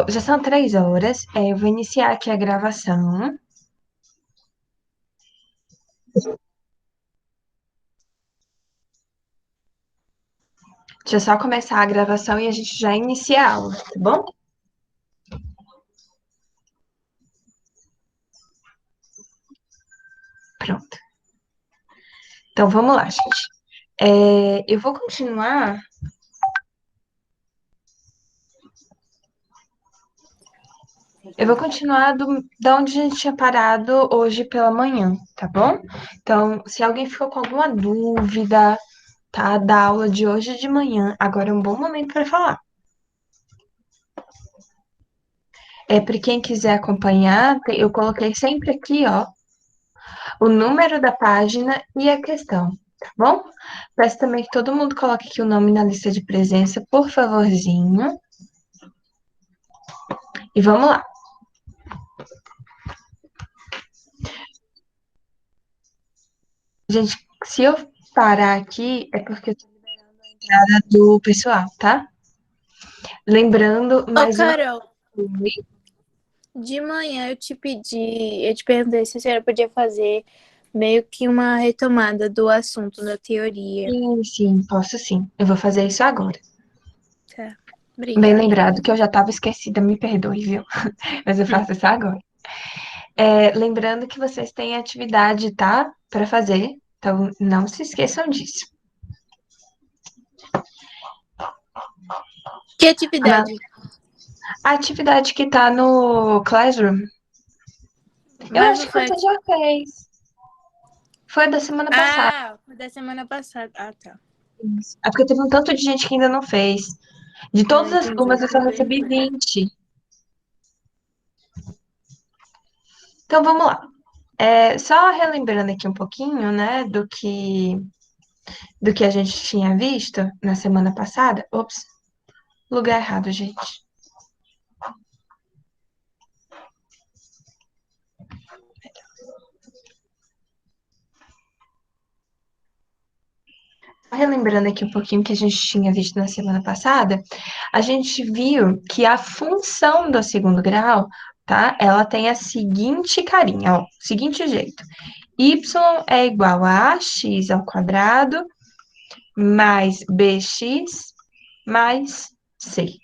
Já são 3 horas, eu vou iniciar aqui a gravação. Deixa eu só começar a gravação e a gente já inicia a aula, tá bom? Pronto. Então vamos lá, gente. Eu vou continuar. Eu vou continuar da onde a gente tinha parado hoje pela manhã, tá bom? Então, se alguém ficou com alguma dúvida, tá, da aula de hoje de manhã, agora é um bom momento para falar. Para quem quiser acompanhar, eu coloquei sempre aqui, ó, o número da página e a questão, tá bom? Peço também que todo mundo coloque aqui o nome na lista de presença, por favorzinho. E vamos lá. Gente, se eu parar aqui, é porque eu tô liberando a entrada do pessoal, tá? Lembrando Ô, mais uma Carol, vez. de manhã eu te perguntei se a senhora podia fazer meio que uma retomada do assunto da teoria. Sim, sim, posso sim. Eu vou fazer isso agora. Tá, Bem obrigada. lembrado que eu já estava esquecida, me perdoe, viu? Mas eu faço isso agora. Lembrando que vocês têm atividade, tá? Para fazer. Então, não se esqueçam disso. Que A atividade? atividade que tá no Classroom, eu Mas acho não que foi você aqui. já fez. Foi da semana passada. Foi da semana passada. Ah, tá. É porque teve um tanto de gente que ainda não fez. De todas as Entendi. turmas, eu só recebi 20. Então, vamos lá. Só relembrando aqui um pouquinho, né, do que a gente tinha visto na semana passada. Ops, lugar errado, gente. Relembrando aqui um pouquinho que a gente tinha visto na semana passada, a gente viu que a função do segundo grau, tá? Ela tem a seguinte carinha, ó, seguinte jeito. Y é igual a x ao quadrado mais bx mais c,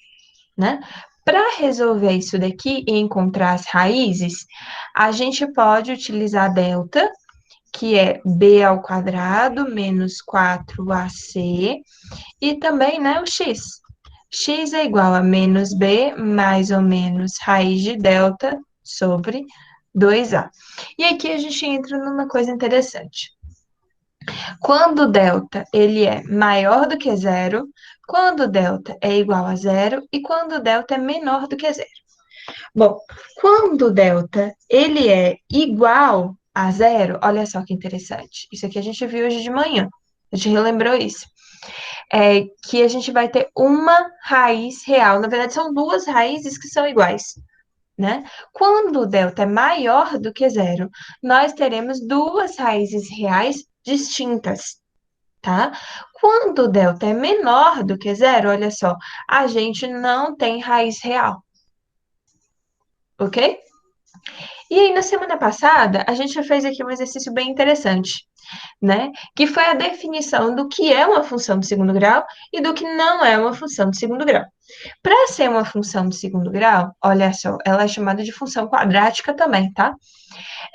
né? Para resolver isso daqui e encontrar as raízes, a gente pode utilizar delta, que é b ao quadrado menos 4ac, e também, né, o x. X é igual a menos b mais ou menos raiz de delta sobre 2a. E aqui a gente entra numa coisa interessante. Quando o delta ele é maior do que zero, quando o delta é igual a zero e quando o delta é menor do que zero. Bom, quando o delta ele é igual a zero, olha só que interessante. Isso aqui a gente viu hoje de manhã. A gente relembrou isso. Que a gente vai ter uma raiz real. Na verdade, são duas raízes que são iguais, né? Quando o delta é maior do que zero, nós teremos duas raízes reais distintas, tá? Quando o delta é menor do que zero, olha só, a gente não tem raiz real, ok? E aí, na semana passada, a gente já fez aqui um exercício bem interessante, né? Que foi a definição do que é uma função de segundo grau e do que não é uma função de segundo grau. Para ser uma função de segundo grau, olha só, ela é chamada de função quadrática também, tá?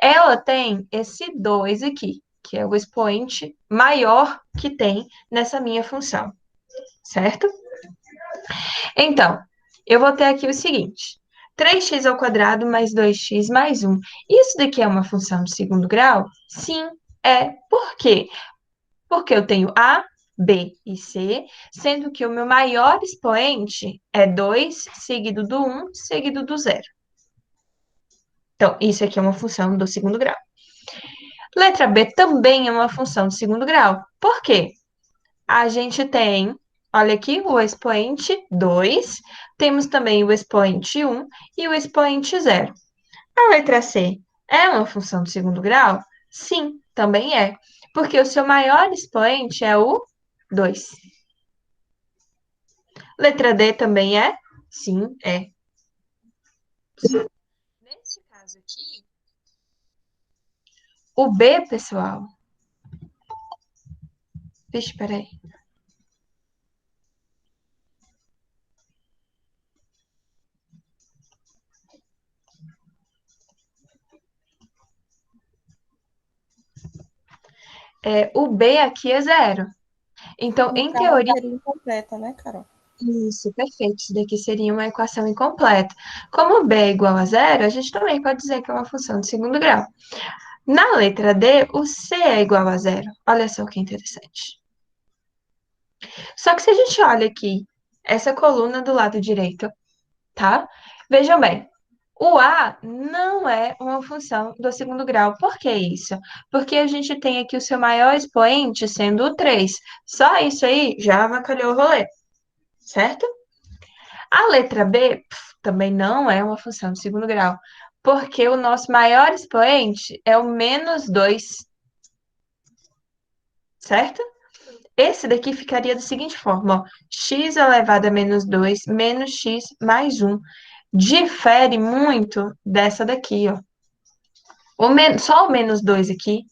Ela tem esse 2 aqui, que é o expoente maior que tem nessa minha função, certo? Então, eu vou ter aqui o seguinte: 3x ao quadrado mais 2x mais 1. Isso daqui é uma função de segundo grau? Sim, é. Por quê? Porque eu tenho A, B e C, sendo que o meu maior expoente é 2, seguido do 1, seguido do zero. Então, isso aqui é uma função do segundo grau. Letra B também é uma função do segundo grau. Por quê? A gente tem, olha aqui, o expoente 2, temos também o expoente 1 e o expoente zero. A letra C é uma função do segundo grau? Sim, também é, porque o seu maior expoente é o 2. Letra D também é? Sim, é. Nesse caso aqui, o B, pessoal. Vixe, peraí. O B aqui é zero. Então, em Então, teoria, seria incompleta, né, Carol? isso, perfeito. Isso daqui seria uma equação incompleta. Como B é igual a zero, a gente também pode dizer que é uma função de segundo grau. Na letra D, o C é igual a zero. Olha só que interessante. Só que se a gente olha aqui, essa coluna do lado direito, tá? Vejam bem, o A não é uma função do segundo grau. Por que isso? Porque a gente tem aqui o seu maior expoente sendo o 3. Só isso aí já avacalhou o rolê, certo? A letra B também não é uma função de segundo grau, porque o nosso maior expoente é o -2, certo? Esse daqui ficaria da seguinte forma, ó, x elevado a -2 menos x mais 1. Difere muito dessa daqui, ó. Só o -2 aqui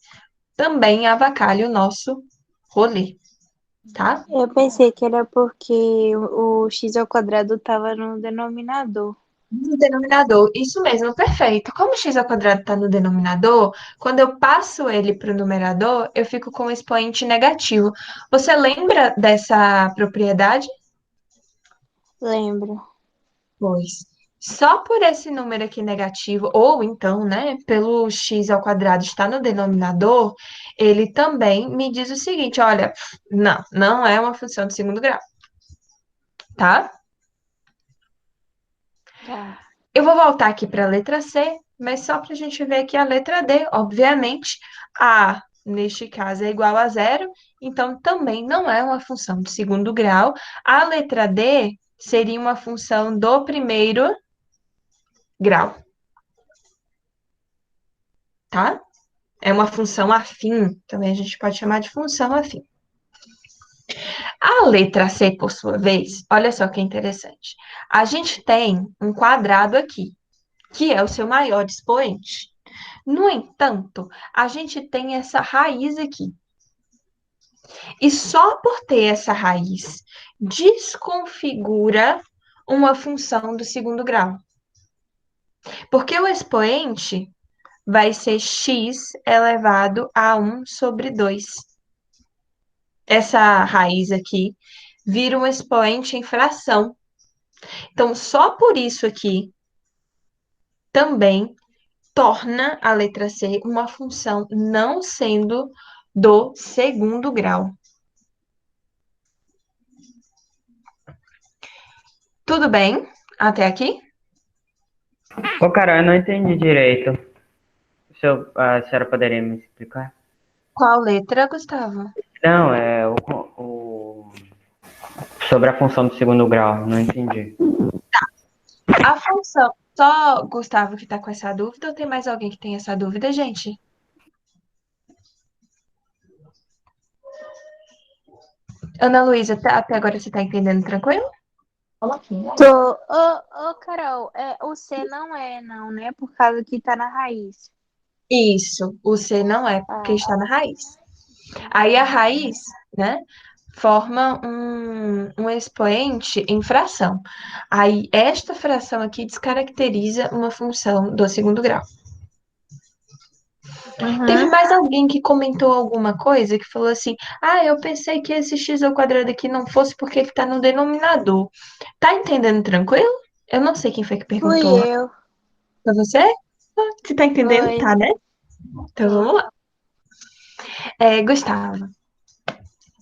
também avacalha o nosso rolê, tá? Eu pensei que era porque o x ao quadrado estava no denominador. No denominador, isso mesmo, perfeito. Como x ao quadrado está no denominador, quando eu passo ele para o numerador, eu fico com o expoente negativo. Você lembra dessa propriedade? Lembro. Pois. Só por esse número aqui negativo, ou então, né, pelo x ao quadrado estar no denominador, ele também me diz o seguinte: olha, não é uma função de segundo grau, tá? Tá. Eu vou voltar aqui para a letra C, mas só para a gente ver aqui a letra D. Obviamente, A, neste caso, é igual a zero, então também não é uma função de segundo grau. A letra D seria uma função do primeiro grau, tá? É uma função afim, também a gente pode chamar de função afim. A letra C, por sua vez, olha só que interessante. A gente tem um quadrado aqui, que é o seu maior expoente. No entanto, a gente tem essa raiz aqui. E só por ter essa raiz, desconfigura uma função do segundo grau. Porque o expoente vai ser x elevado a 1 sobre 2. Essa raiz aqui vira um expoente em fração. Então, só por isso aqui também torna a letra C uma função não sendo do segundo grau. Tudo bem até aqui? Ô, cara, eu não entendi direito. A senhora poderia me explicar? Qual letra, Gustavo? Não, é sobre a função do segundo grau, não entendi. A função. Só Gustavo que tá com essa dúvida ou tem mais alguém que tem essa dúvida, gente? Ana Luísa, até agora você tá entendendo tranquilo? Tô. Carol, o C não é, não, né? Por causa que tá na raiz. Isso, o C não é porque Ah, está na raiz. Aí a raiz, né, forma um expoente em fração. Aí esta fração aqui descaracteriza uma função do segundo grau. Teve uhum. mais alguém que comentou alguma coisa que falou assim: ah, eu pensei que esse x ao quadrado aqui não fosse porque ele está no denominador. Tá entendendo tranquilo? Eu não sei quem foi que Fui perguntou. eu. Pra você? Você tá entendendo? Oi. Tá, né? Então Tô. vamos lá. Gustavo,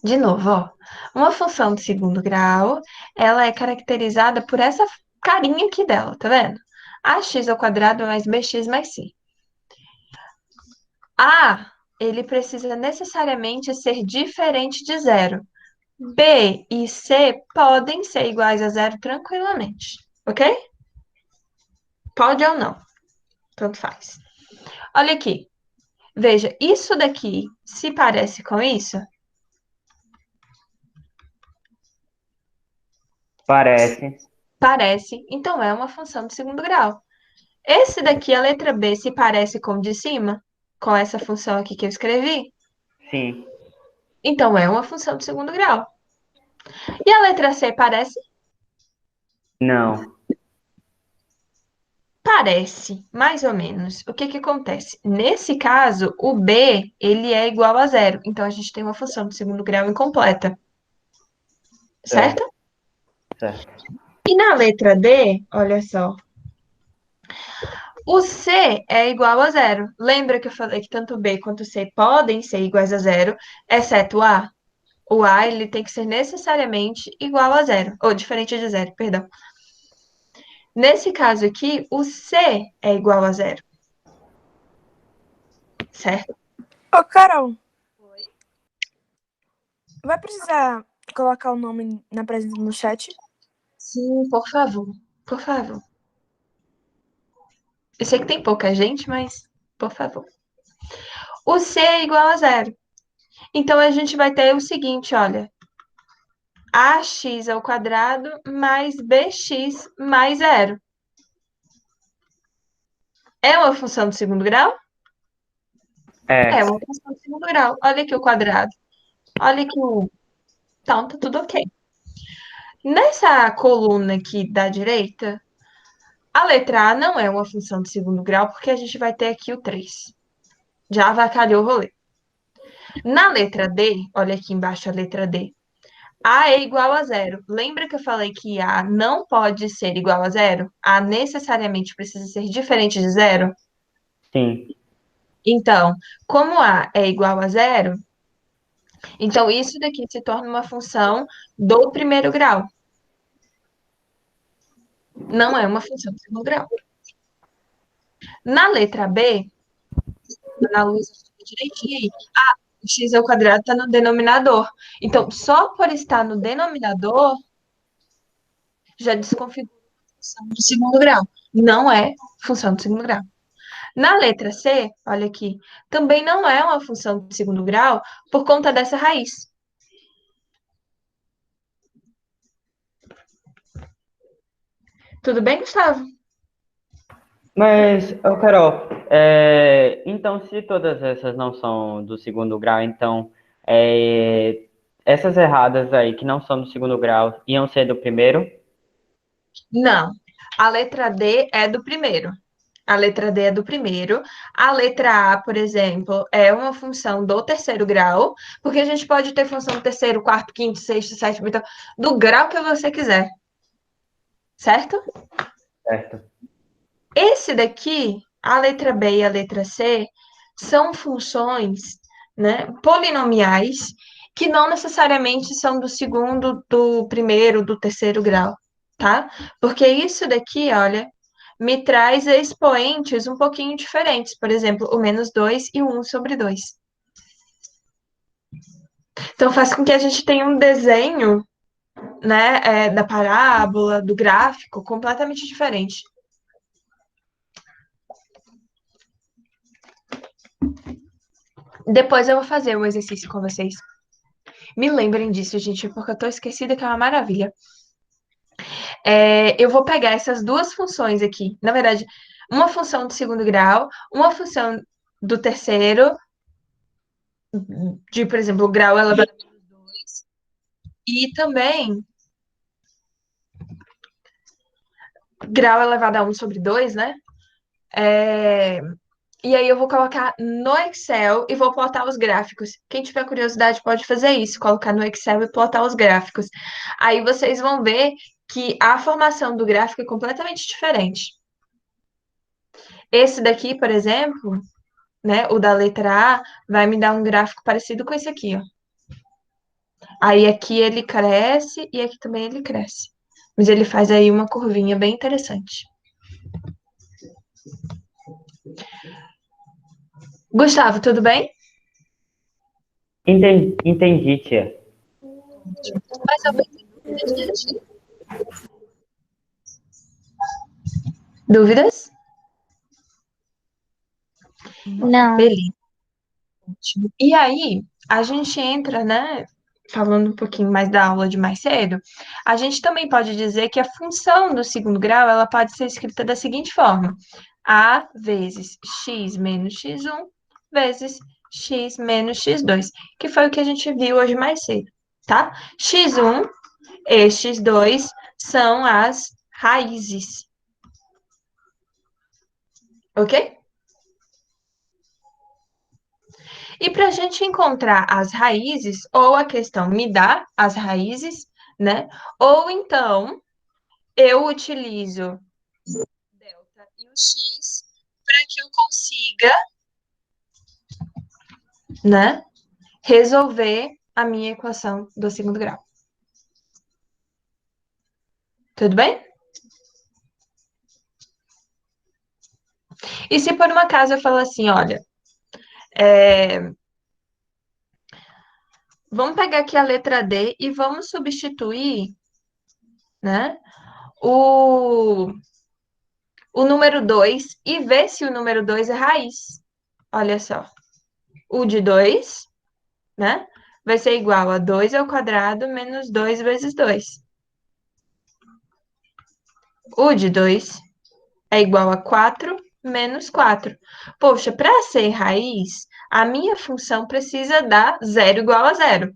de novo, ó. Uma função de segundo grau, ela é caracterizada por essa carinha aqui dela, tá vendo? Ax ao quadrado mais bx mais c. A, ele precisa necessariamente ser diferente de zero. B e C podem ser iguais a zero tranquilamente, ok? Pode ou não, tanto faz. Olha aqui, veja, isso daqui se parece com isso? Parece. Parece, então é uma função de segundo grau. Esse daqui, a letra B, se parece com o de cima? Com essa função aqui que eu escrevi? Sim. Então, é uma função de segundo grau. E a letra C parece? Não. Parece, mais ou menos. O que que acontece? Nesse caso, o B, ele é igual a zero. Então, a gente tem uma função de segundo grau incompleta. Certo, Certo? certo. E na letra D, olha só. O C é igual a zero. Lembra que eu falei que tanto B quanto C podem ser iguais a zero, exceto o A? O A, ele tem que ser necessariamente igual a zero. Ou diferente de zero, perdão. Nesse caso aqui, o C é igual a zero. Certo? Ô, Carol, vai precisar colocar o nome na presença no chat? Sim, por favor. Por favor. Eu sei que tem pouca gente, mas por favor. O C é igual a zero. Então, a gente vai ter o seguinte, olha. AX ao quadrado mais BX mais zero. É uma função de segundo grau? É, É uma função de segundo grau. Olha aqui o quadrado. Olha aqui o... Então, tá tudo ok. Nessa coluna aqui da direita, a letra A não é uma função de segundo grau, porque a gente vai ter aqui o 3. Já avacalhou o rolê. Na letra D, olha aqui embaixo a letra D. A é igual a zero. Lembra que eu falei que A não pode ser igual a zero? A necessariamente precisa ser diferente de zero? sim. Então, como A é igual a zero, então isso daqui se torna uma função do primeiro grau. Não é uma função de segundo grau. Na letra B, na luz direitinho aí, o x ao quadrado está no denominador. Então, só por estar no denominador, já desconfigura a função do segundo grau. Não é função do segundo grau. Na letra C, olha aqui, também não é uma função de segundo grau por conta dessa raiz. Tudo bem, Gustavo? Mas, ô Carol, então se todas essas não são do segundo grau, então essas erradas aí que não são do segundo grau iam ser do primeiro? Não. A letra D é do primeiro. A letra D é do primeiro. A letra A, por exemplo, é uma função do terceiro grau, porque a gente pode ter função do terceiro, quarto, quinto, sexto, sétimo, então, do grau que você quiser. Certo? Certo. Esse daqui, a letra B e a letra C, são funções, né, polinomiais que não necessariamente são do segundo, do primeiro, do terceiro grau, tá? Porque isso daqui, olha, me traz expoentes um pouquinho diferentes. Por exemplo, o -2 e o 1/2. Então, faz com que a gente tenha um desenho, né, da parábola, do gráfico, completamente diferente. Depois eu vou fazer um exercício com vocês. Me lembrem disso, gente, porque eu tô esquecida que é uma maravilha. Eu vou pegar essas duas funções aqui. Na verdade, uma função do segundo grau, uma função do terceiro, de, por exemplo, grau elevado a -2, e também grau elevado a 1/2, né? E aí eu vou colocar no Excel e vou plotar os gráficos. Quem tiver curiosidade pode fazer isso, colocar no Excel e plotar os gráficos. Aí vocês vão ver que a formação do gráfico é completamente diferente. Esse daqui, por exemplo, né, o da letra A, vai me dar um gráfico parecido com esse aqui, ó. Aí aqui ele cresce e aqui também ele cresce. Mas ele faz aí uma curvinha bem interessante. Gustavo, tudo bem? Entendi, tia. Mais ou menos. Dúvidas? Não. Beleza. E aí, a gente entra, né? Falando um pouquinho mais da aula de mais cedo, a gente também pode dizer que a função do segundo grau ela pode ser escrita da seguinte forma: A vezes x menos x1 vezes x menos x2, que foi o que a gente viu hoje mais cedo, tá? x1 e x2 são as raízes, ok? E para a gente encontrar as raízes, ou a questão me dá as raízes, né? Ou então eu utilizo delta e o x para que eu consiga, né, resolver a minha equação do segundo grau. Tudo bem? E se por um acaso eu falar assim, olha, vamos pegar aqui a letra D e vamos substituir, né, o, o número 2 e ver se o número 2 é raiz. Olha só. O de 2, né, vai ser igual a 2 ao quadrado menos 2 vezes 2. O de 2 é igual a 4 menos 4. Poxa, para ser raiz, a minha função precisa dar 0 igual a 0.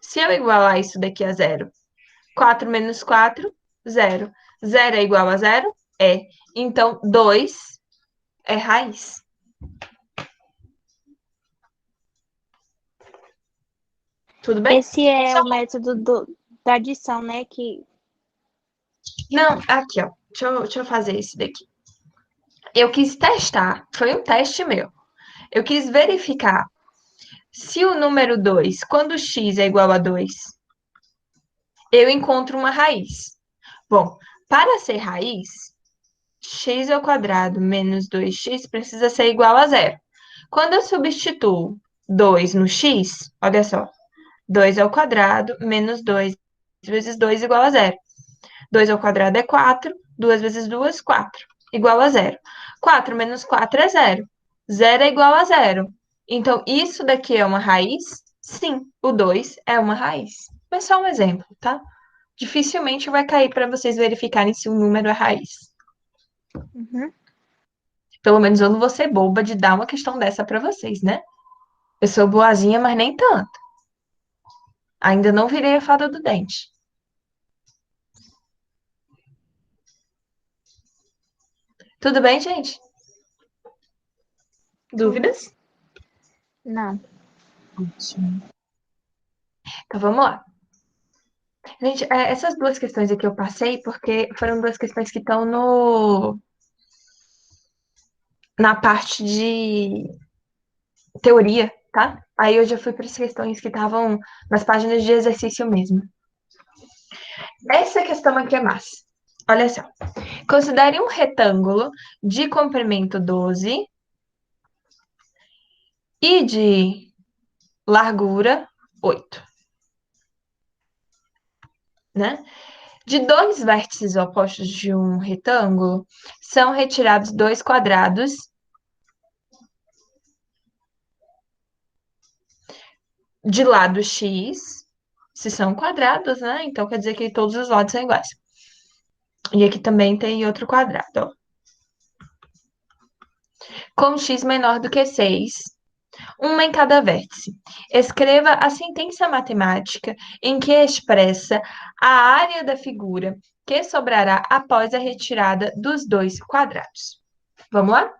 Se eu igualar isso daqui a 0, 4 menos 4, 0. 0 é igual a 0? É. Então, 2 é raiz. Tudo bem? Esse é o método da adição, né? Que Não, aqui, ó. Deixa eu fazer esse daqui. Eu quis testar, foi um teste meu. Eu quis verificar se o número 2, quando x é igual a 2, eu encontro uma raiz. Bom, para ser raiz, x ao quadrado menos 2x precisa ser igual a 0. Quando eu substituo 2 no x, olha só, 2 ao quadrado menos 2 vezes 2 igual a 0. 2 ao quadrado é 4, 2 vezes 2, 4, igual a 0. 4 menos 4 é 0. 0 é igual a 0. Então, isso daqui é uma raiz? Sim, o 2 é uma raiz. Mas só um exemplo, tá? Dificilmente vai cair para vocês verificarem se um número é raiz. Uhum. Pelo menos eu não vou ser boba de dar uma questão dessa para vocês, né? Eu sou boazinha, mas nem tanto. Ainda não virei a fada do dente. Tudo bem, gente? Dúvidas? Não. Então vamos lá. Gente, essas duas questões aqui eu passei porque foram duas questões que estão na parte de teoria, tá? Aí eu já fui para as questões que estavam nas páginas de exercício mesmo. Essa questão aqui é massa. Olha só. Considere um retângulo de comprimento 12 e de largura 8, né? De dois vértices opostos de um retângulo, são retirados dois quadrados de lado x, se são quadrados, né? Então quer dizer que todos os lados são iguais. E aqui também tem outro quadrado, ó. Com x menor do que 6, uma em cada vértice. Escreva a sentença matemática em que expressa a área da figura que sobrará após a retirada dos dois quadrados. Vamos lá?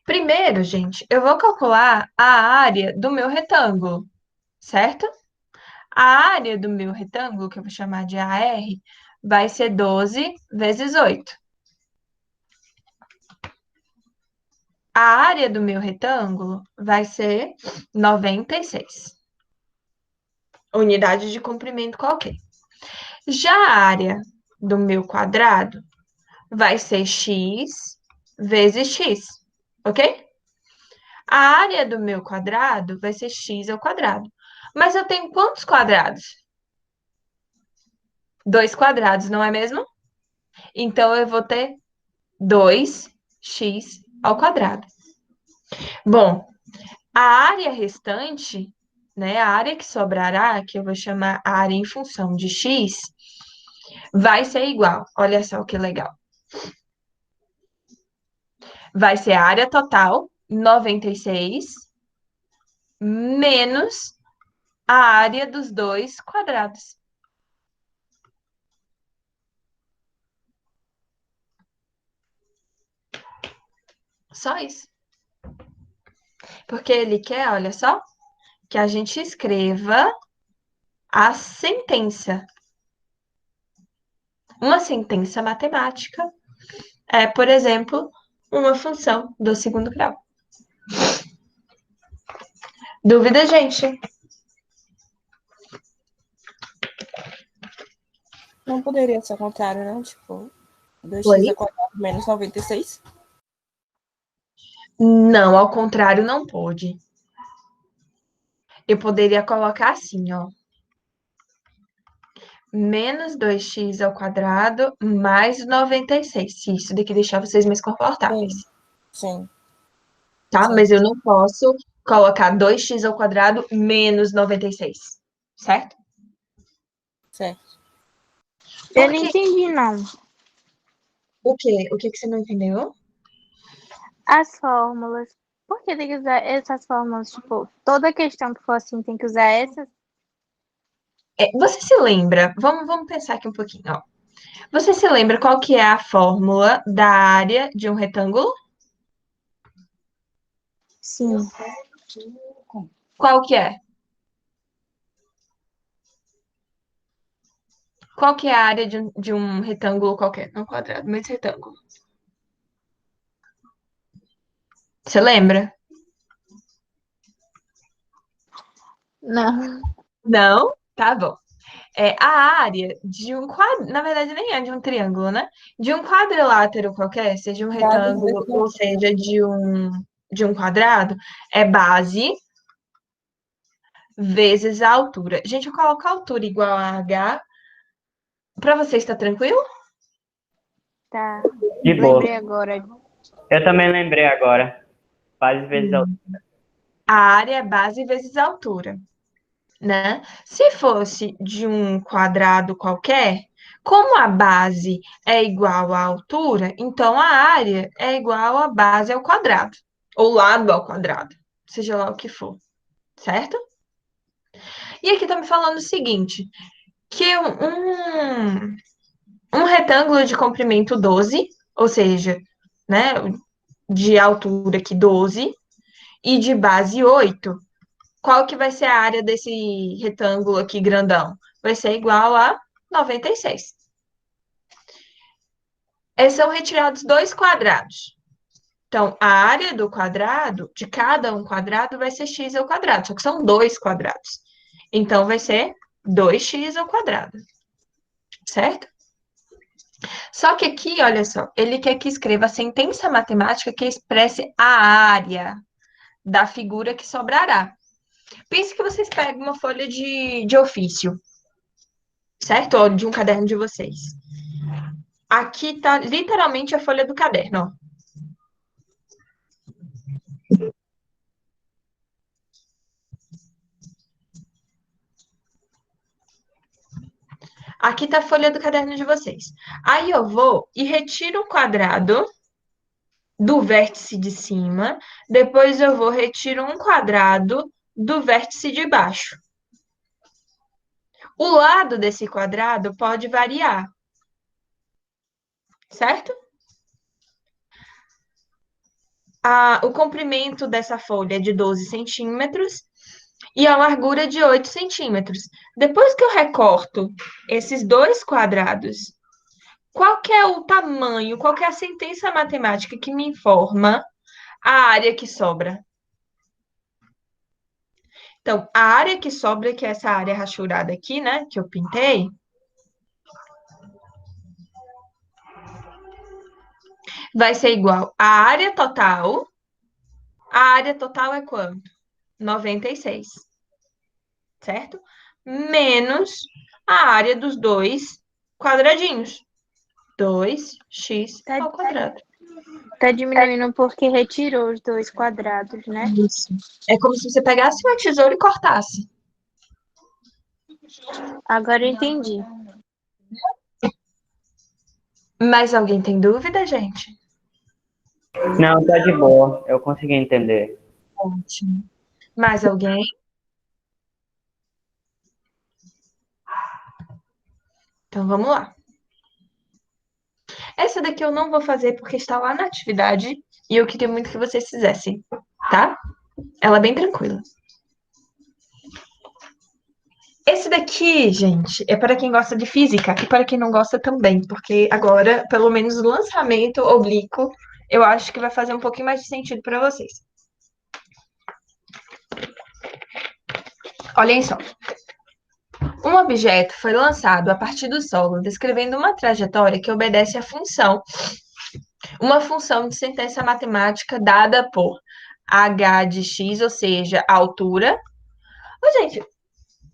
Primeiro, gente, eu vou calcular a área do meu retângulo, certo? A área do meu retângulo, que eu vou chamar de AR, vai ser 12 vezes 8. A área do meu retângulo vai ser 96. Unidade de comprimento qualquer. Já a área do meu quadrado vai ser x vezes x, ok? A área do meu quadrado vai ser x ao quadrado. Mas eu tenho quantos quadrados? 2 quadrados, não é mesmo? Então, eu vou ter 2x ao quadrado. Bom, a área restante, né, a área que sobrará, que eu vou chamar a área em função de x, vai ser igual. Olha só que legal. vai ser a área total, 96, menos a área dos dois quadrados. Só isso. Porque ele quer, olha só, que a gente escreva a sentença. Uma sentença matemática é, por exemplo, uma função do segundo grau. Dúvida, gente? Não poderia ser ao contrário, não? Tipo, 2x Oi? ao quadrado menos 96? Não, ao contrário, não pode. Eu poderia colocar assim, ó. Menos 2x ao quadrado mais 96. Se isso daqui deixar vocês mais confortáveis. Sim. Tá? Sim. Mas eu não posso colocar 2x ao quadrado menos 96. Certo? Certo. Eu não entendi, não. O quê? O que que você não entendeu? As fórmulas. Por que tem que usar essas fórmulas? Tipo, toda questão que for assim tem que usar essas? Você se lembra? Vamos pensar aqui um pouquinho, ó. Você se lembra qual que é a fórmula da área de um retângulo? Sim. Qual que é? Qual que é a área de um retângulo qualquer? Não quadrado, mas retângulo. Você lembra? Não. Não? Tá bom. A área de um quadrado, na verdade nem é de um triângulo, né? De um quadrilátero qualquer, seja um Base retângulo vezes ou seja de um quadrado, é base vezes a altura. Gente, eu coloco a altura igual a h. Para você está tranquilo? Tá. De boa. Lembrei agora. Eu também lembrei agora. Faz vezes ao... A área é base vezes a altura, né? Se fosse de um quadrado qualquer, como a base é igual à altura, então a área é igual à base ao quadrado, ou lado ao quadrado, seja lá o que for, certo? E aqui tá me falando o seguinte, que um retângulo de comprimento 12, ou seja, né, de altura aqui 12, e de base 8, qual que vai ser a área desse retângulo aqui grandão? Vai ser igual a 96. São retirados dois quadrados. Então, a área do quadrado, de cada um quadrado, vai ser x ao quadrado. Só que são dois quadrados. Então, vai ser 2x ao quadrado. Certo? Só que aqui, olha só, ele quer que escreva a sentença matemática que expresse a área da figura que sobrará. Pense que vocês pegam uma folha de ofício, certo? Ou de um caderno de vocês. Aqui tá literalmente a folha do caderno, ó. Aqui tá a folha do caderno de vocês. Aí eu vou e retiro o quadrado do vértice de cima, depois eu vou retiro um quadrado do vértice de baixo. O lado desse quadrado pode variar, certo? O comprimento dessa folha é de 12 centímetros e a largura de 8 centímetros. Depois que eu recorto esses dois quadrados, qual que é o tamanho, qual que é a sentença matemática que me informa a área que sobra? Então, a área que sobra, que é essa área rachurada aqui, né, que eu pintei, vai ser igual à área total. A área total é quanto? 96, certo? Menos a área dos dois quadradinhos. 2x Tá, ao quadrado. tá diminuindo porque retirou os dois quadrados, né? Isso. É como se você pegasse uma tesoura e cortasse. Agora eu entendi. Mas alguém tem dúvida, gente? Não, tá de boa. Eu consegui entender. Ótimo. Mais alguém? Então vamos lá. Essa daqui eu não vou fazer porque está lá na atividade e eu queria muito que vocês fizessem, tá? Ela é bem tranquila. Esse daqui, gente, é para quem gosta de física e para quem não gosta também, porque agora, pelo menos o lançamento oblíquo, eu acho que vai fazer um pouquinho mais de sentido para vocês. Olhem só. Um objeto foi lançado a partir do solo, descrevendo uma trajetória que obedece à função, uma função de sentença matemática dada por h de x, ou seja, a altura. Ô, gente,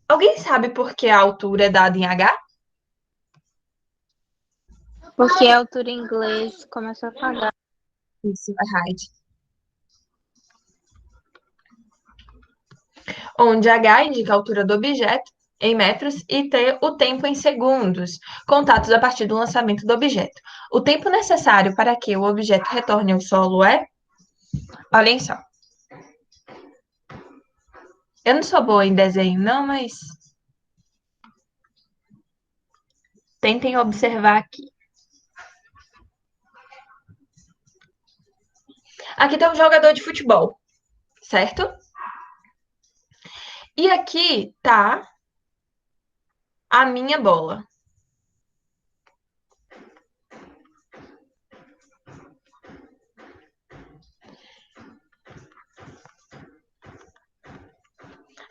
alguém sabe por que a altura é dada em h? Porque a altura em inglês começa a pagar. Isso, é height. Onde h indica a altura do objeto em metros e t o tempo em segundos, contados a partir do lançamento do objeto. O tempo necessário para que o objeto retorne ao solo é... Olhem só. Eu não sou boa em desenho, não, mas tentem observar aqui. Aqui tem um jogador de futebol, certo? E aqui tá a minha bola.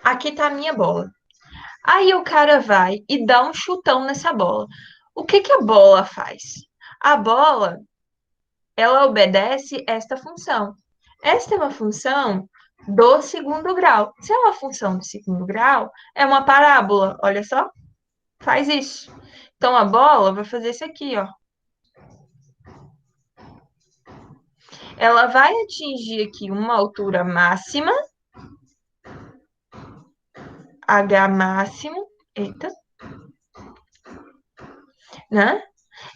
Aqui tá a minha bola. Aí o cara vai e dá um chutão nessa bola. O que que a bola faz? A bola, ela obedece esta função. Esta é uma função do segundo grau. Se é uma função do segundo grau, é uma parábola. Olha só, faz isso. Então a bola vai fazer isso aqui, ó. Ela vai atingir aqui uma altura máxima, H máximo, eita, né?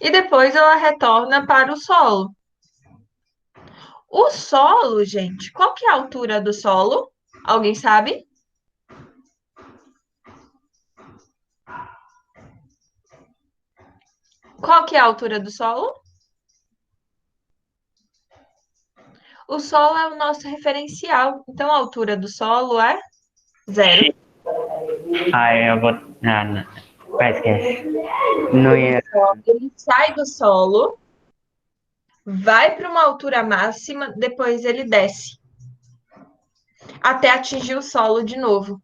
E depois ela retorna para o solo. O solo, gente, qual que é a altura do solo? Alguém sabe? Qual que é a altura do solo? O solo é o nosso referencial. Então, a altura do solo é 0. Eu vou. Ah, não. Esquece. Não ia. Ele sai do solo, vai para uma altura máxima, depois ele desce, até atingir o solo de novo.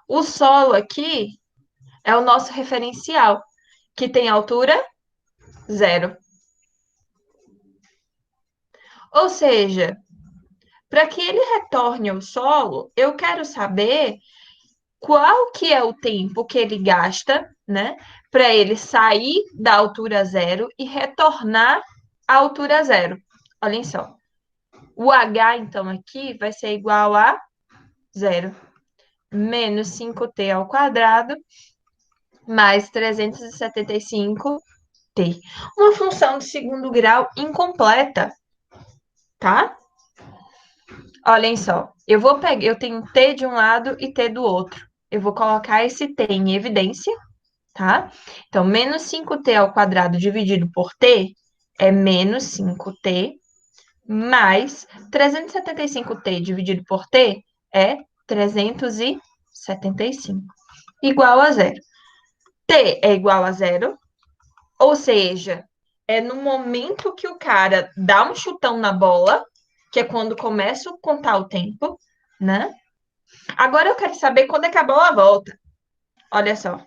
O solo aqui é o nosso referencial, que tem altura 0. Ou seja, para que ele retorne ao solo, eu quero saber qual que é o tempo que ele gasta, né, para ele sair da altura 0 e retornar à altura 0. Olhem só. O h, então, aqui vai ser igual a 0 menos 5t ao quadrado mais 375t. Uma função de segundo grau incompleta, tá? Olhem só, eu tenho t de um lado e t do outro. Eu vou colocar esse t em evidência, tá? Então, menos 5t ao quadrado dividido por t é menos 5t, mais 375t dividido por t é 375, igual a 0. T é igual a 0, ou seja, é no momento que o cara dá um chutão na bola, que é quando começa a contar o tempo, né? Agora eu quero saber quando é que a bola volta. Olha só.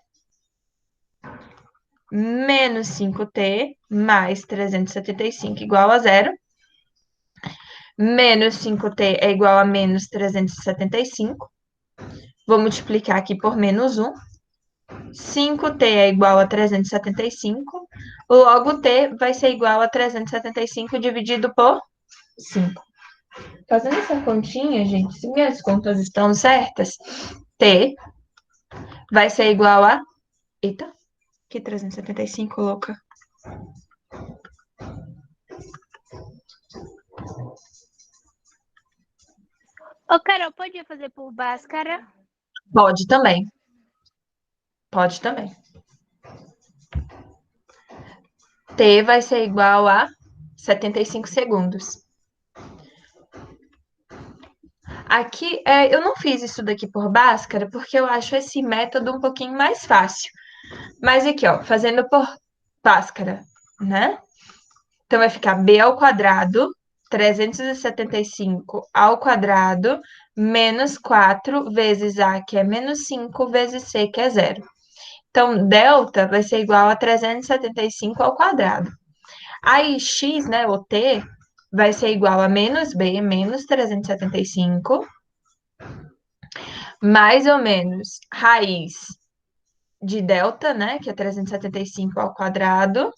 Menos 5t mais 375 igual a 0. Menos 5t é igual a menos 375. Vou multiplicar aqui por menos 1. 5t é igual a 375. Logo, t vai ser igual a 375 dividido por 5. Fazendo essa continha, gente, se minhas contas estão certas, t vai ser igual a... Eita, que 375, louca. Ô, Carol, podia fazer por Bhaskara? Pode também. Pode também. T vai ser igual a 75 segundos. Aqui, eu não fiz isso daqui por Bhaskara, porque eu acho esse método um pouquinho mais fácil. Mas aqui, ó, fazendo por Bhaskara, né? Então, vai ficar b ao quadrado, 375 ao quadrado, menos 4 vezes a, que é menos 5, vezes c, que é zero. Então, delta vai ser igual a 375 ao quadrado. Aí, x, né, o t, vai ser igual a menos b, menos 375, mais ou menos raiz de delta, né, que é 375 ao quadrado,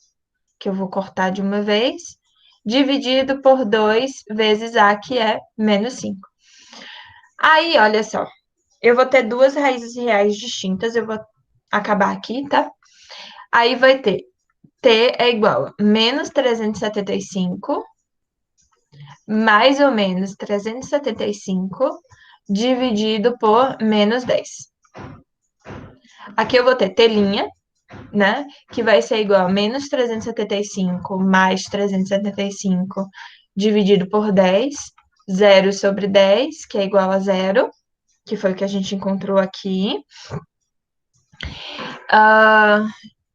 que eu vou cortar de uma vez, dividido por 2 vezes a, que é menos 5. Aí, olha só, eu vou ter duas raízes reais distintas, eu vou acabar aqui, tá? Aí vai ter t é igual a menos 375 mais ou menos 375 dividido por menos 10. Aqui eu vou ter t', né? Que vai ser igual a menos 375 mais 375 dividido por 10, 0 sobre 10, que é igual a zero, que foi o que a gente encontrou aqui.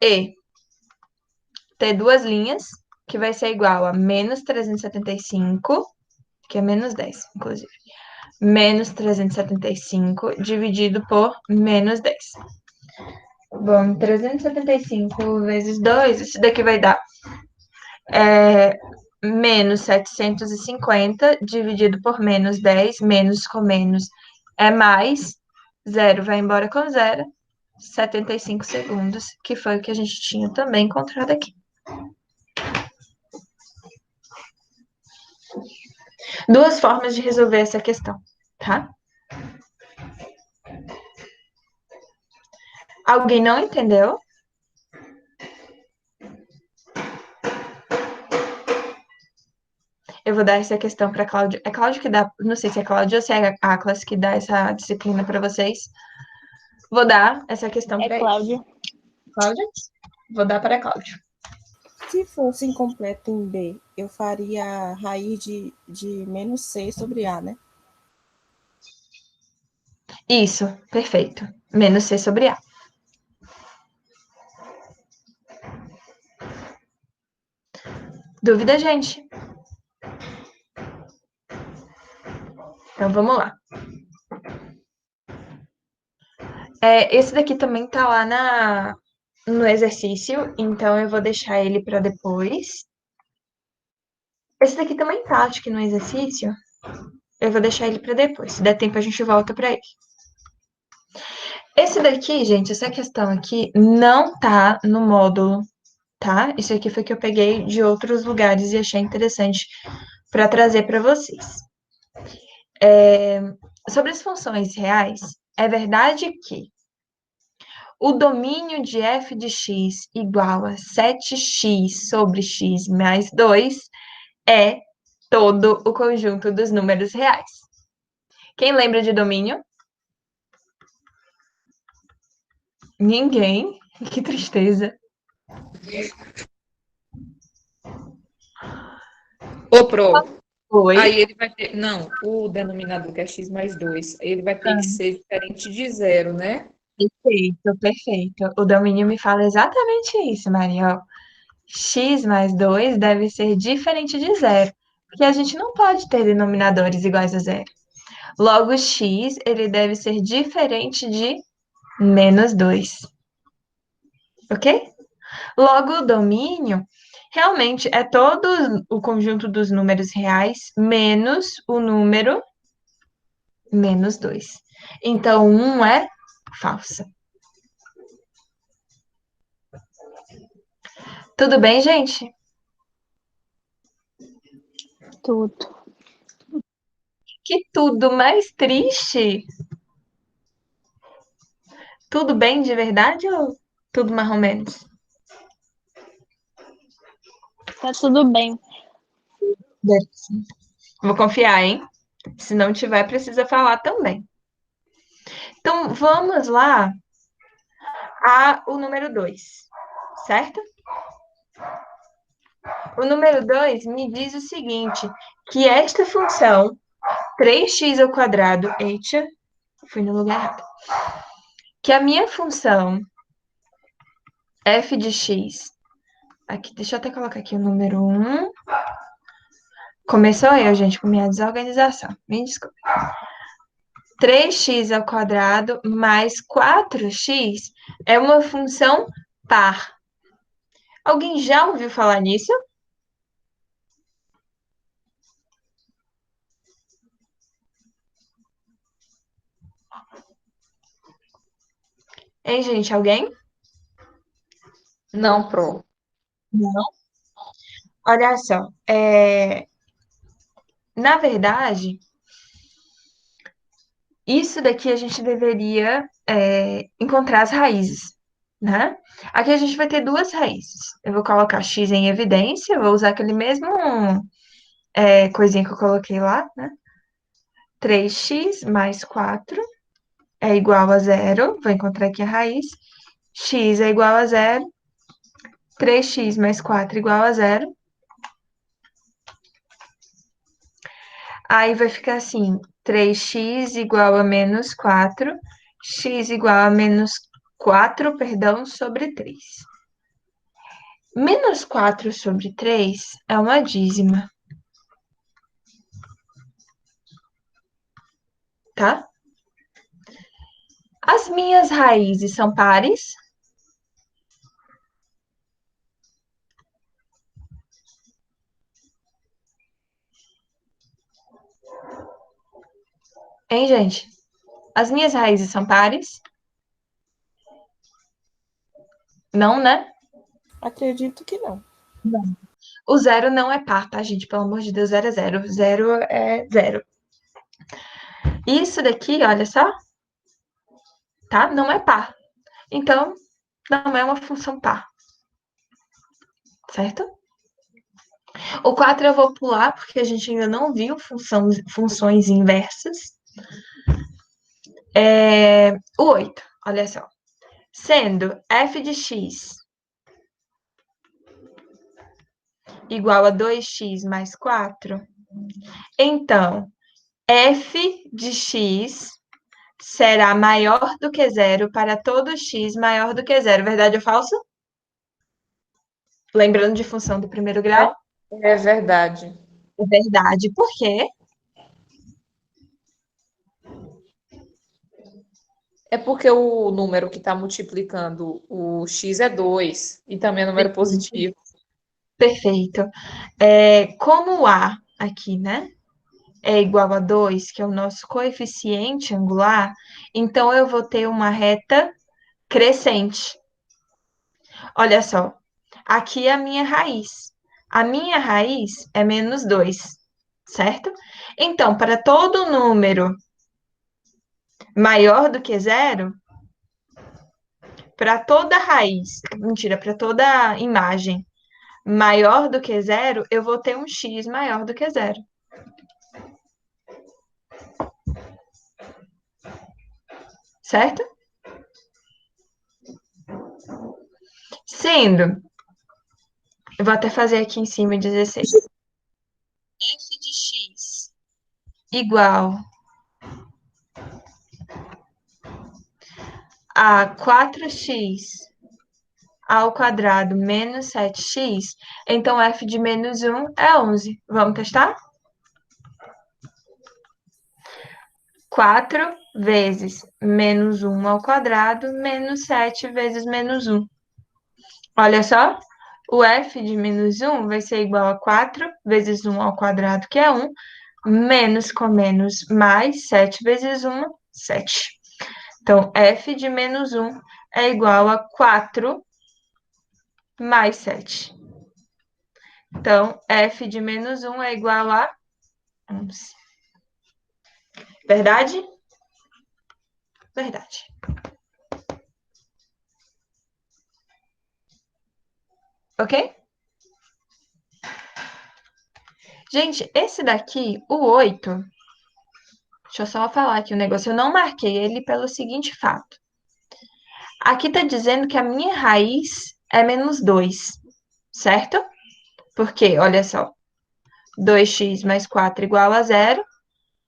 E ter duas linhas, que vai ser igual a menos 375, que é menos 10, inclusive. Menos 375 dividido por menos 10. Bom, 375 vezes 2, isso daqui vai dar menos 750 dividido por menos 10, menos com menos é mais, zero vai embora com zero, 75 segundos, que foi o que a gente tinha também encontrado aqui. Duas formas de resolver essa questão, tá? Alguém não entendeu? Eu vou dar essa questão para Cláudia. É Cláudia que dá, não sei se é Cláudia ou se é a Atlas que dá essa disciplina para vocês. Vou dar essa questão para Cláudia. Cláudia? Vou dar para Cláudia. Se fosse incompleto em B, eu faria a raiz de menos C sobre A, né? Isso, perfeito. Menos C sobre A. Dúvida, gente? Então, vamos lá. Esse daqui também tá lá no exercício, então eu vou deixar ele para depois. Esse daqui também tá, acho que no exercício. Eu vou deixar ele para depois. Se der tempo, a gente volta para ele. Esse daqui, gente, essa questão aqui não tá no módulo, tá? Isso aqui foi que eu peguei de outros lugares e achei interessante para trazer para vocês. Sobre as funções reais, é verdade que o domínio de f de x igual a 7x sobre x mais 2 é todo o conjunto dos números reais. Quem lembra de domínio? Ninguém. Que tristeza. Ô, Pro, Oi. aí ele vai ter. Não, o denominador que é x mais 2, ele vai ter que ser diferente de zero, né? Perfeito, perfeito. O domínio me fala exatamente isso, Maria. Ó, x mais 2 deve ser diferente de zero, porque a gente não pode ter denominadores iguais a zero. Logo, x ele deve ser diferente de menos 2. Ok? Logo, o domínio realmente é todo o conjunto dos números reais menos o número menos 2. Então, 1 é falsa. Tudo bem, gente? Tudo. Que tudo mais triste. Tudo bem de verdade ou tudo mais ou menos? Tá tudo bem. Vou confiar, hein? Se não tiver, precisa falar também. Então, vamos lá o número 2, certo? O número 2 me diz o seguinte, que esta função, 3x ao quadrado, eita, fui no lugar errado, que a minha função f de x, aqui, deixa eu até colocar aqui o número 1, começou eu, gente, com minha desorganização, me desculpe. 3x ao quadrado mais 4x é uma função par. Alguém já ouviu falar nisso? Hein, gente? Alguém? Não, Pro. Não. Olha só, na verdade, isso daqui a gente deveria encontrar as raízes, né? Aqui a gente vai ter duas raízes. Eu vou colocar x em evidência, vou usar aquele mesmo coisinha que eu coloquei lá, né? 3x mais 4 é igual a zero. Vou encontrar aqui a raiz. X é igual a zero. 3x mais 4 é igual a zero. Aí vai ficar assim, 3x igual a menos 4, x igual a menos 4, perdão, sobre 3. Menos 4 sobre 3 é uma dízima, tá? As minhas raízes são pares? Hein, gente? As minhas raízes são pares? Não, né? Acredito que não. O zero não é par, tá, gente? Pelo amor de Deus, zero é zero. Zero é zero. Isso daqui, olha só, tá? Não é par. Então, não é uma função par. Certo? O 4 eu vou pular, porque a gente ainda não viu funções inversas. O 8, olha só. Sendo f de x igual a 2x mais 4, então, f de x será maior do que zero para todo x maior do que zero. Verdade ou falso? Lembrando de função do primeiro grau? É verdade. É verdade. Por quê? É porque o número que está multiplicando o x é 2 e também é número positivo. Perfeito. Como A aqui, né? É igual a 2, que é o nosso coeficiente angular, então eu vou ter uma reta crescente. Olha só, aqui é a minha raiz. A minha raiz é menos 2, certo? Então, para todo número maior do que zero, para toda raiz, mentira, para toda imagem maior do que zero, eu vou ter um x maior do que zero. Certo? Sendo, eu vou até fazer aqui em cima 16. F de x igual a 4x ao quadrado menos 7x, então f de menos 1 é 11. Vamos testar? 4 vezes menos 1 ao quadrado menos 7 vezes menos 1. Olha só, o f de menos 1 vai ser igual a 4 vezes 1 ao quadrado, que é 1, menos com menos mais 7 vezes 1, 7. Então, f de menos 1 é igual a 4 mais 7. Então, f de menos 1 é igual a 11. Verdade? Verdade. Ok? Gente, esse daqui, o 8, Deixa eu só falar aqui o negócio. Eu não marquei ele pelo seguinte fato. Aqui tá dizendo que a minha raiz é menos 2, certo? Porque, olha só, 2x mais 4 igual a 0,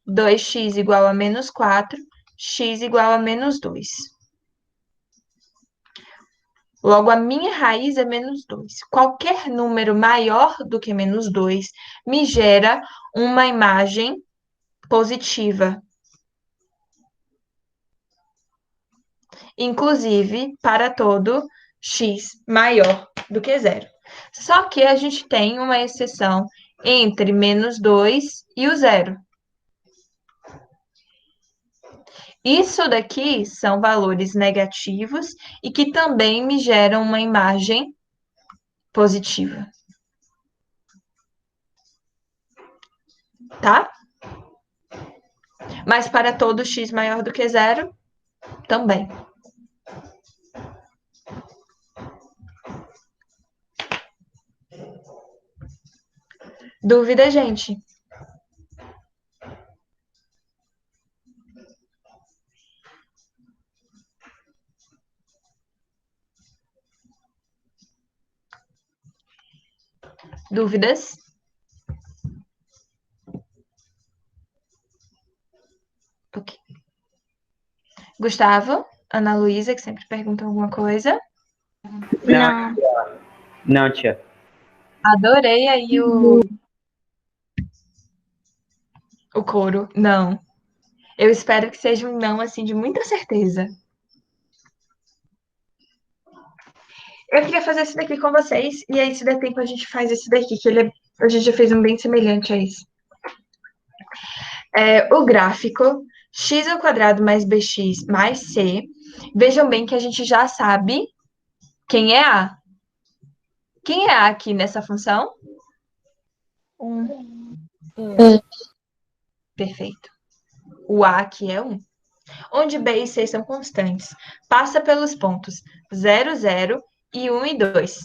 2x igual a menos 4, x igual a menos 2. Logo, a minha raiz é menos 2. Qualquer número maior do que menos 2 me gera uma imagem positiva. Inclusive, para todo x maior do que 0. Só que a gente tem uma exceção entre menos 2 e o 0. Isso daqui são valores negativos e que também me geram uma imagem positiva. Tá? Mas para todo x maior do que 0, também. Dúvida, gente? Dúvidas? Ok. Gustavo, Ana Luísa, que sempre pergunta alguma coisa. Não. Não, tia. Adorei aí o coro. Não. Eu espero que seja um não, assim, de muita certeza. Eu queria fazer esse daqui com vocês, e aí, se der tempo, a gente faz esse daqui, que a gente já fez um bem semelhante a esse. O gráfico x ao quadrado mais bx mais c. Vejam bem que a gente já sabe quem é A. Quem é A aqui nessa função? Perfeito. O A aqui é 1. Onde B e C são constantes. Passa pelos pontos 0, 0 e 1 e 2.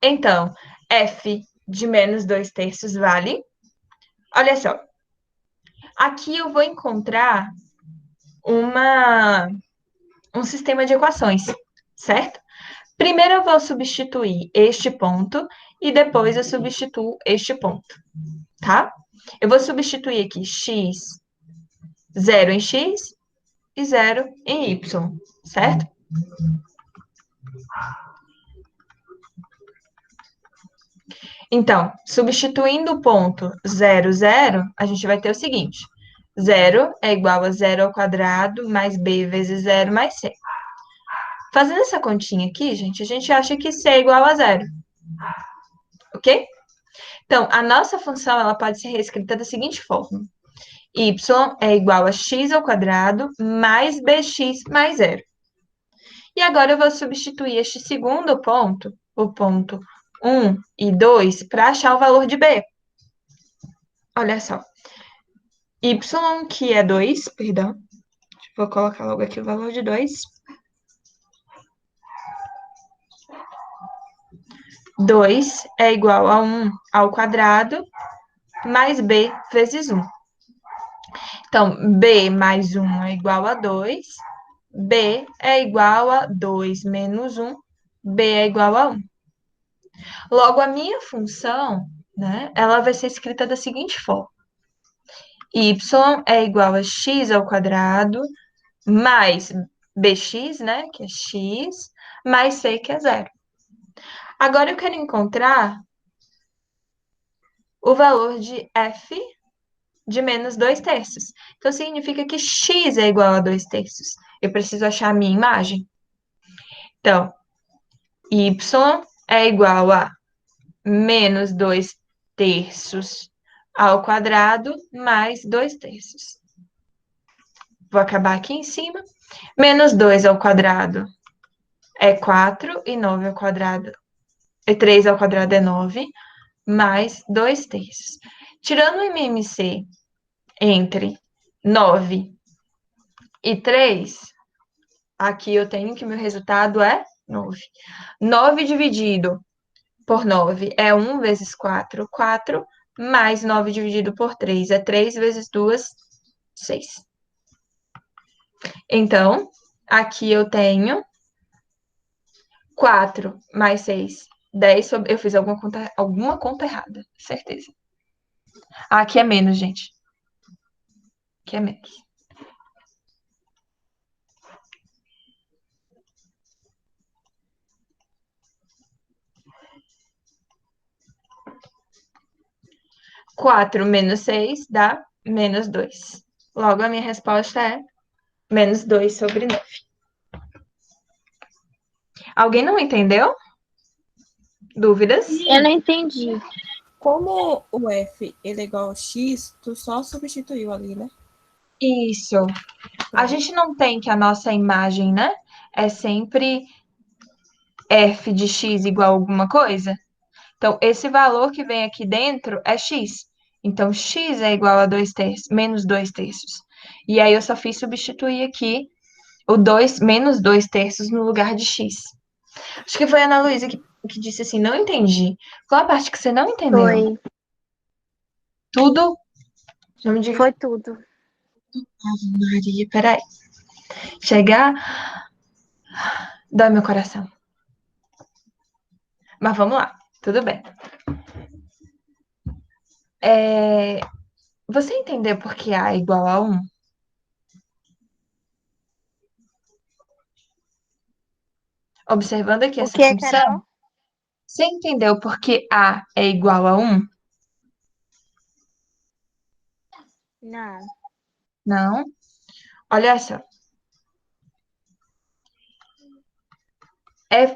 Então, F de menos 2 terços vale. Olha só. Aqui eu vou encontrar um sistema de equações, certo? Primeiro eu vou substituir este ponto e depois eu substituo este ponto, tá? Eu vou substituir aqui x, 0 em x e 0 em y, certo? Então, substituindo o ponto 0, 0, a gente vai ter o seguinte. 0 é igual a 0 ao quadrado mais b vezes 0 mais c. Fazendo essa continha aqui, gente, a gente acha que c é igual a 0. Ok? Então, a nossa função ela pode ser reescrita da seguinte forma. Y é igual a x ao quadrado mais bx mais 0. E agora eu vou substituir este segundo ponto, o ponto 1 e 2, para achar o valor de b. Olha só. Y, que é 2, perdão. Vou colocar logo aqui o valor de 2. 2 é igual a 1 ao quadrado mais b vezes 1. Então, b mais 1 é igual a 2. B é igual a 2 menos 1. B é igual a 1. Logo, a minha função, né, ela vai ser escrita da seguinte forma. Y é igual a x ao quadrado mais bx, né, que é x, mais c, que é 0. Agora, eu quero encontrar o valor de f de menos 2 terços. Então, significa que x é igual a 2 terços. Eu preciso achar a minha imagem. Então, y é igual a menos 2 terços ao quadrado mais 2 terços. Vou acabar aqui em cima. Menos 2 ao quadrado é 4, e 9 ao quadrado, e 3 ao quadrado é 9, mais 2 terços. Tirando o MMC entre 9 e 3, aqui eu tenho que meu resultado é 9. 9 dividido por 9 é 1 vezes 4, 4, mais 9 dividido por 3 é 3 vezes 2, 6. Então, aqui eu tenho 4 mais 6, 10 sobre... Eu fiz alguma conta errada, certeza. Aqui é menos, gente. Aqui é menos. Quatro menos 6 dá menos 2. Logo, a minha resposta é menos 2 sobre 9. Alguém não entendeu? Dúvidas? Eu não entendi. Como o F ele é igual a X, tu só substituiu ali, né? Isso. A gente não tem que a nossa imagem, né? É sempre f de x igual a alguma coisa? Então, esse valor que vem aqui dentro é x. Então, x é igual a 2 terços, menos 2 terços. E aí, eu só fiz substituir aqui o 2, menos 2 terços no lugar de x. Acho que foi a Ana Luísa que disse assim, não entendi. Qual a parte que você não entendeu? Foi. Tudo? Não me diga. Foi tudo. Ave Maria, peraí. Chegar, dói meu coração. Mas vamos lá, tudo bem. Você entendeu por que A é igual a 1? Observando aqui O essa que, função, Carol? você entendeu por que A é igual a 1? Não. Não? Olha só.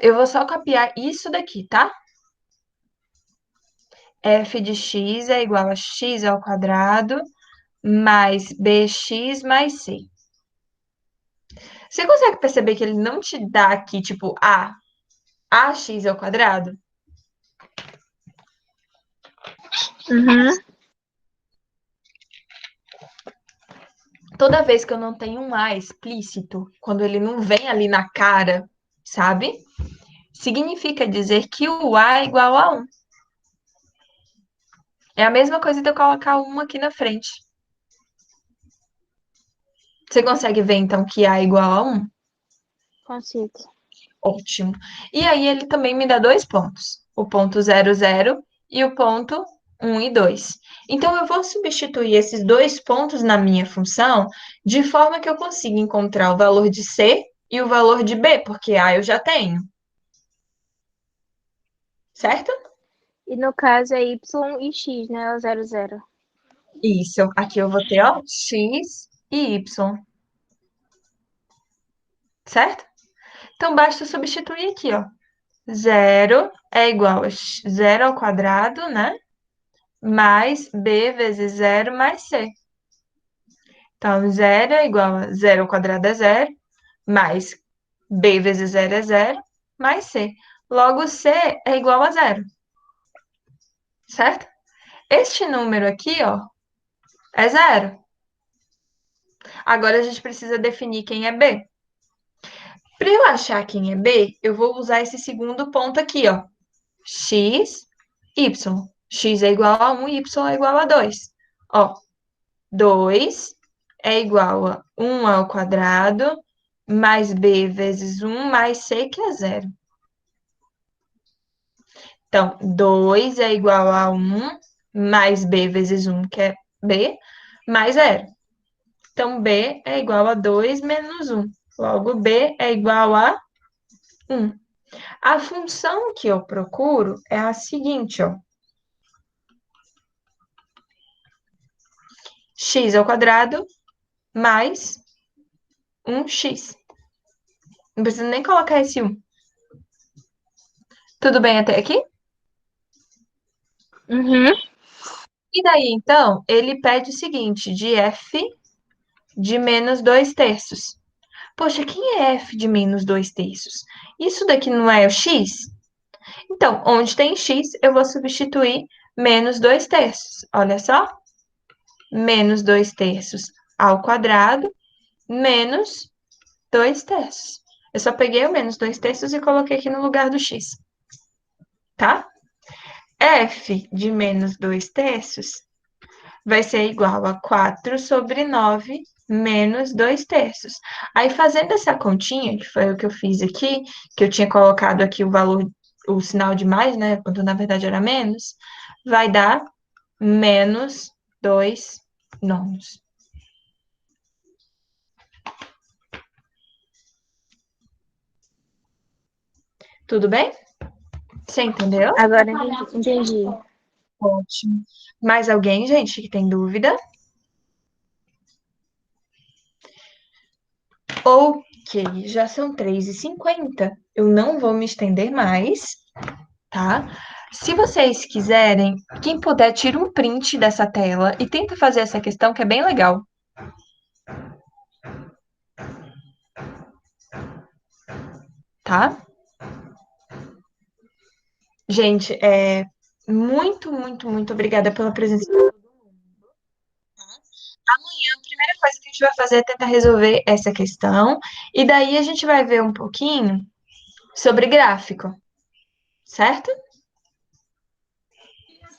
Eu vou só copiar isso daqui, tá? F de x é igual a x ao quadrado mais bx mais c. Você consegue perceber que ele não te dá aqui, tipo, ax ao quadrado? Uhum. Toda vez que eu não tenho um A explícito, quando ele não vem ali na cara, sabe? Significa dizer que o A é igual a 1. É a mesma coisa de eu colocar 1 aqui na frente. Você consegue ver, então, que A é igual a 1? Consigo. Ótimo. E aí ele também me dá 2 pontos. O ponto 0, 0 e o ponto 1 e 2. Então, eu vou substituir esses 2 pontos na minha função de forma que eu consiga encontrar o valor de C e o valor de B, porque A eu já tenho. Certo? E no caso é y e x, né? O 0, 0. Isso. Aqui eu vou ter, ó, X e Y. Certo? Então, basta substituir aqui, ó. 0 é igual a 0 ao quadrado, né? Mais B vezes 0 mais C. Então, 0 é igual a 0 ao quadrado é 0, mais B vezes 0 é 0, mais C. Logo, C é igual a 0. Certo? Este número aqui, ó, é 0. Agora, a gente precisa definir quem é B. Para eu achar quem é B, eu vou usar esse segundo ponto aqui, ó. X, Y. X é igual a 1, Y é igual a 2. Ó, 2 é igual a 1 ao quadrado, mais B vezes 1, mais C, que é 0. Então, 2 é igual a 1, mais B vezes 1, que é B, mais 0. Então, B é igual a 2 menos 1. Logo, B é igual a 1. A função que eu procuro é a seguinte, ó. X ao quadrado mais 1x. Não precisa nem colocar esse 1. Tudo bem até aqui? Uhum. E daí, então, ele pede o seguinte, de f de menos 2 terços. Poxa, quem é f de menos 2 terços? Isso daqui não é o x? Então, onde tem x, eu vou substituir menos 2 terços. Olha só. Menos 2 terços ao quadrado, menos 2 terços. Eu só peguei o menos 2 terços e coloquei aqui no lugar do x. Tá? F de menos 2 terços vai ser igual a 4 sobre 9 menos 2/3. Aí, fazendo essa continha, que foi o que eu fiz aqui, que eu tinha colocado aqui o valor, o sinal de mais, né? Quando na verdade era menos, vai dar menos 2/9. Tudo bem? Você entendeu? Agora entendi. Ótimo. Mais alguém, gente, que tem dúvida? Ok, já são 3h50. Eu não vou me estender mais, tá? Se vocês quiserem, quem puder, tira um print dessa tela e tenta fazer essa questão, que é bem legal. Tá? Gente, muito, muito, muito obrigada pela presença de todo mundo. Amanhã, a primeira coisa que a gente vai fazer é tentar resolver essa questão, e daí a gente vai ver um pouquinho sobre gráfico, certo?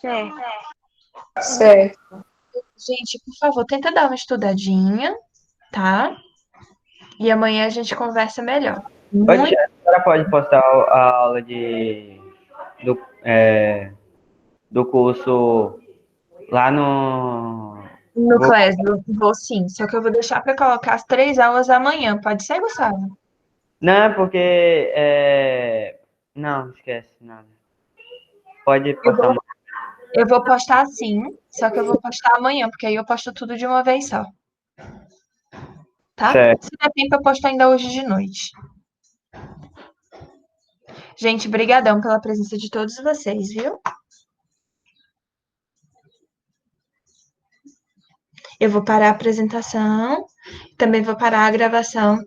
Certo. Certo. Gente, por favor, tenta dar uma estudadinha, tá? E amanhã a gente conversa melhor. Oi, tia, a senhora pode postar a aula do curso lá no. No Class, vou sim, só que eu vou deixar para colocar as 3 aulas amanhã. Pode ser, Gustavo? Não, porque. Não, esquece, nada. Pode Eu postar vou, uma. eu vou postar sim, só que eu vou postar amanhã, porque aí eu posto tudo de uma vez só. Tá? Certo. Se der tempo, eu posto ainda hoje de noite. Gente, brigadão pela presença de todos vocês, viu? Eu vou parar a apresentação, também vou parar a gravação